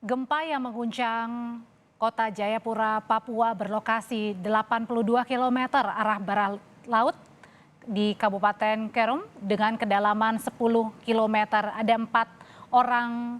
Gempa yang mengguncang kota Jayapura, Papua berlokasi 82 kilometer arah barat laut di Kabupaten Kerom dengan kedalaman 10 kilometer. Ada 4 orang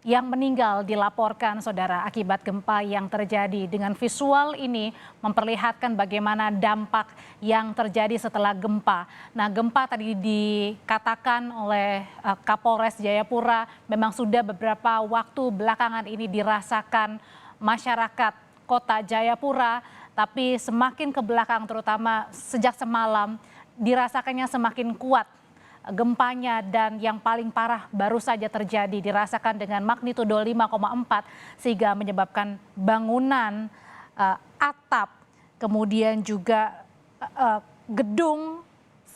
yang meninggal dilaporkan saudara akibat gempa yang terjadi. Dengan visual ini memperlihatkan bagaimana dampak yang terjadi setelah gempa. Nah, gempa tadi dikatakan oleh Kapolres Jayapura memang sudah beberapa waktu belakangan ini dirasakan masyarakat kota Jayapura, tapi semakin ke belakang terutama sejak semalam dirasakannya semakin kuat gempanya, dan yang paling parah baru saja terjadi dirasakan dengan magnitudo 5,4 sehingga menyebabkan bangunan, atap, kemudian juga gedung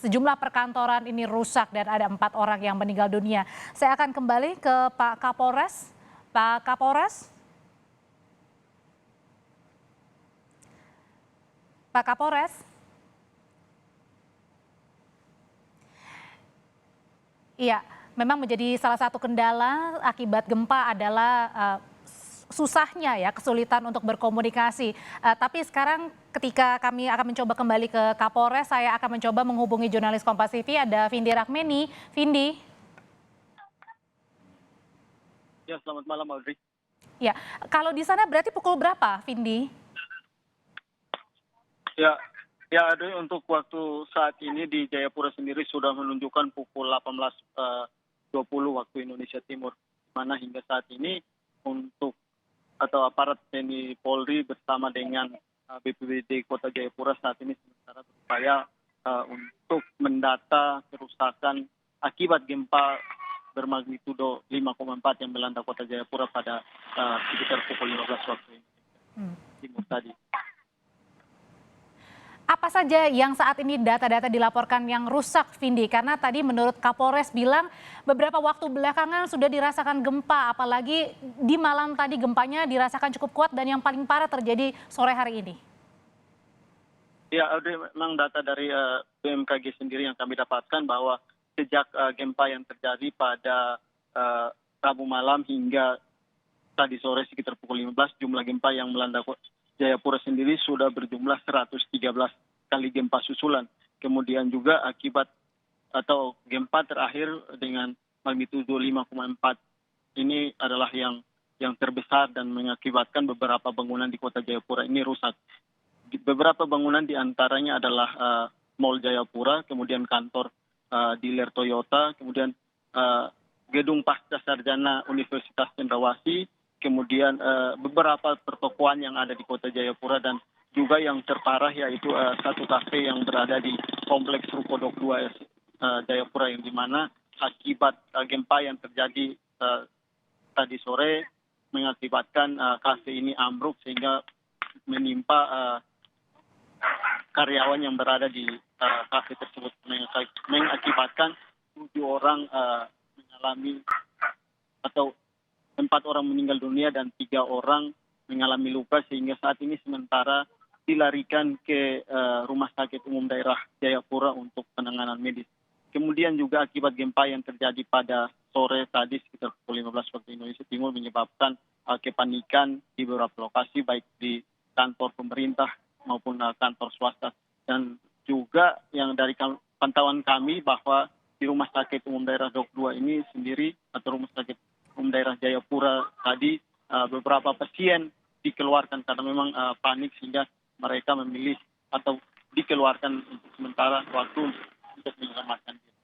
sejumlah perkantoran ini rusak dan ada 4 orang yang meninggal dunia. Saya akan kembali ke Pak Kapolres. Pak Kapolres. Pak Kapolres. Iya, memang menjadi salah satu kendala akibat gempa adalah susahnya ya, kesulitan untuk berkomunikasi. Tapi sekarang ketika kami akan mencoba kembali ke Kapolres, saya akan mencoba menghubungi jurnalis Kompas TV, ada Vindi Rakmeni. Vindi. Ya, selamat malam Audrey. Ya, kalau di sana berarti pukul berapa, Vindi? Ya, Audrey, untuk waktu saat ini di Jayapura sendiri sudah menunjukkan pukul 18.20 waktu Indonesia Timur, di mana hingga saat ini untuk atau aparat TNI Polri bersama dengan BPBD Kota Jayapura saat ini sementara berupaya untuk mendata kerusakan akibat gempa bermagnitudo 5,4 yang melanda Kota Jayapura pada sekitar pukul 15 waktu Indonesia Timur tadi. Apa saja yang saat ini data-data dilaporkan yang rusak, Vindi? Karena tadi menurut Kapolres bilang beberapa waktu belakangan sudah dirasakan gempa, apalagi di malam tadi gempanya dirasakan cukup kuat dan yang paling parah terjadi sore hari ini. Ya, Audrey, memang data dari BMKG sendiri yang kami dapatkan bahwa sejak gempa yang terjadi pada Rabu malam hingga tadi sore sekitar pukul 15, jumlah gempa yang melanda Jayapura sendiri sudah berjumlah 113 kali gempa susulan. Kemudian juga akibat atau gempa terakhir dengan magnitudo 5,4 ini adalah yang terbesar dan mengakibatkan beberapa bangunan di Kota Jayapura ini rusak. Beberapa bangunan diantaranya adalah Mall Jayapura, kemudian kantor dealer Toyota, kemudian gedung pasca sarjana Universitas Cendrawasih, kemudian beberapa pertokoan yang ada di Kota Jayapura, dan juga yang terparah yaitu satu kafe yang berada di Kompleks Rukodok 2 Jayapura, yang dimana akibat gempa yang terjadi tadi sore mengakibatkan kafe ini ambruk sehingga menimpa karyawan yang berada di kafe tersebut, mengakibatkan 7 orang mengalami atau 4 orang meninggal dunia dan 3 orang mengalami luka, sehingga saat ini sementara dilarikan ke Rumah Sakit Umum Daerah Jayapura untuk penanganan medis. Kemudian juga akibat gempa yang terjadi pada sore tadi sekitar pukul 15 waktu Indonesia Timur menyebabkan kepanikan di beberapa lokasi baik di kantor pemerintah maupun kantor swasta. Dan juga yang dari pantauan kami bahwa di Rumah Sakit Umum Daerah Dok 2 ini sendiri atau Rumah Sakit Umum Daerah Jayapura tadi beberapa pasien dikeluarkan karena memang panik sehingga mereka memilih atau dikeluarkan untuk sementara waktu untuk menyelamatkan diri.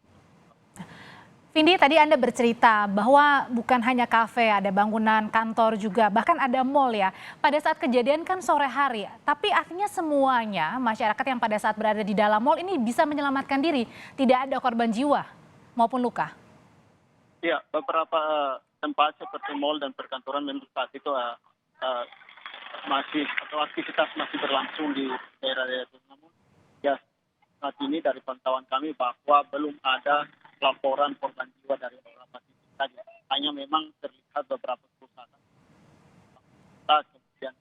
Vindi, tadi Anda bercerita bahwa bukan hanya kafe, ada bangunan kantor juga, bahkan ada mall ya. Pada saat kejadian kan sore hari, tapi artinya semuanya masyarakat yang pada saat berada di dalam mall ini bisa menyelamatkan diri, tidak ada korban jiwa maupun luka. Ya, beberapa tempat seperti mall dan perkantoran memang saat itu masih atau aktivitas masih berlangsung di daerah-daerah itu. Namun ya saat ini dari pantauan kami bahwa belum ada laporan korban jiwa dari beberapa titik tadi. Hanya memang terlihat beberapa kerusakan, kemudian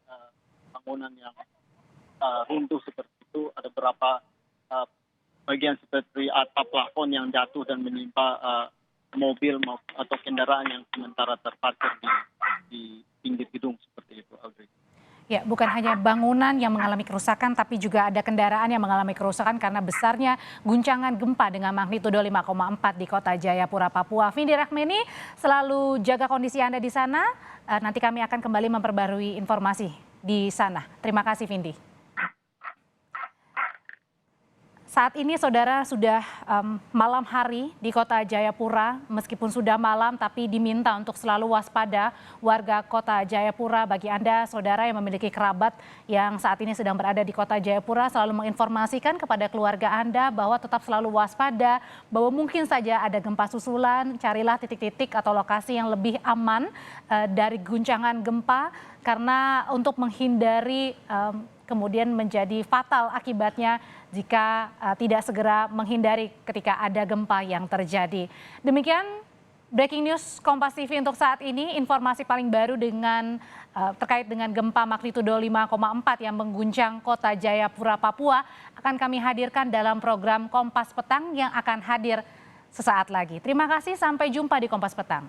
bangunan yang runtuh seperti itu, ada beberapa bagian seperti atap plafon yang jatuh dan menimpa mobil atau kendaraan yang sementara terparkir di di pinggir gedung seperti itu, Audrey. Ya, bukan hanya bangunan yang mengalami kerusakan, tapi juga ada kendaraan yang mengalami kerusakan karena besarnya guncangan gempa dengan magnitudo 5,4 di kota Jayapura, Papua. Vindi Rakmini, selalu jaga kondisi Anda di sana. Nanti kami akan kembali memperbarui informasi di sana. Terima kasih, Vindi. Saat ini saudara sudah malam hari di kota Jayapura, meskipun sudah malam tapi diminta untuk selalu waspada warga kota Jayapura. Bagi Anda saudara yang memiliki kerabat yang saat ini sedang berada di kota Jayapura, selalu menginformasikan kepada keluarga Anda bahwa tetap selalu waspada, bahwa mungkin saja ada gempa susulan, carilah titik-titik atau lokasi yang lebih aman dari guncangan gempa, karena untuk menghindari kemudian menjadi fatal akibatnya jika tidak segera menghindari ketika ada gempa yang terjadi. Demikian breaking news Kompas TV untuk saat ini. Informasi paling baru terkait dengan gempa magnitudo 5,4 yang mengguncang kota Jayapura, Papua akan kami hadirkan dalam program Kompas Petang yang akan hadir sesaat lagi. Terima kasih, sampai jumpa di Kompas Petang.